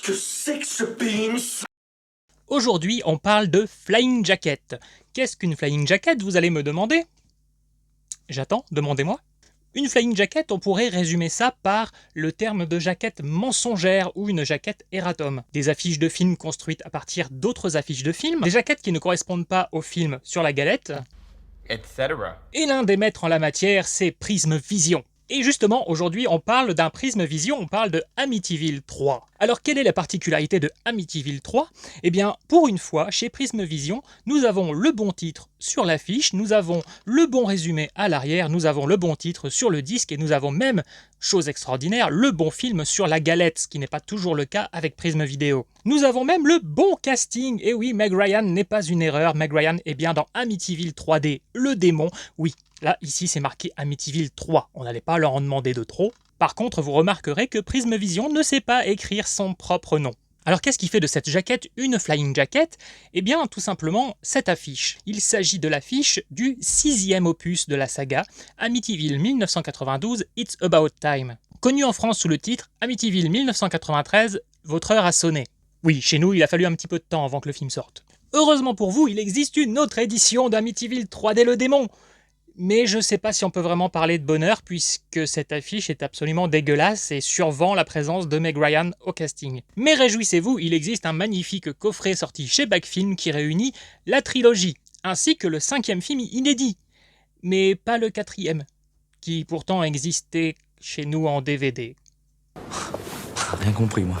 que c'est que ce beans? Aujourd'hui, on parle de Flying Jacket. Qu'est-ce qu'une Flying Jacket, vous allez me demander? J'attends, demandez-moi. Une Flying Jacket, on pourrait résumer ça par le terme de jaquette mensongère ou une jaquette erratum. Des affiches de films construites à partir d'autres affiches de films, des jaquettes qui ne correspondent pas au film sur la galette, etc. et l'un des maîtres en la matière, c'est Prism Vision. Et justement, aujourd'hui, on parle d'un Prism Vision, on parle de Amityville 3. Alors, quelle est la particularité de Amityville 3? Eh bien, pour une fois, chez Prism Vision, nous avons le bon titre sur l'affiche, nous avons le bon résumé à l'arrière, nous avons le bon titre sur le disque, et nous avons même, chose extraordinaire, le bon film sur la galette, ce qui n'est pas toujours le cas avec Prism Video. Nous avons même le bon casting, et oui, Meg Ryan n'est pas une erreur, Meg Ryan est bien dans Amityville 3D, le démon, oui. Là, ici, c'est marqué Amityville 3. On n'allait pas leur en demander de trop. Par contre, vous remarquerez que Prism Vision ne sait pas écrire son propre nom. Alors qu'est-ce qui fait de cette jaquette une Flying Jacket? Eh bien, tout simplement, cette affiche. Il s'agit de l'affiche du 6e opus de la saga, Amityville 1992, It's About Time. Connu en France sous le titre Amityville 1993, votre heure a sonné. Oui, chez nous, il a fallu un petit peu de temps avant que le film sorte. Heureusement pour vous, il existe une autre édition d'Amityville 3D le démon. Mais je sais pas si on peut vraiment parler de bonheur puisque cette affiche est absolument dégueulasse et survend la présence de Meg Ryan au casting. Mais réjouissez-vous, il existe un magnifique coffret sorti chez Backfilm qui réunit la trilogie, ainsi que le 5e film inédit, mais pas le 4e, qui pourtant existait chez nous en DVD. Rien compris, moi.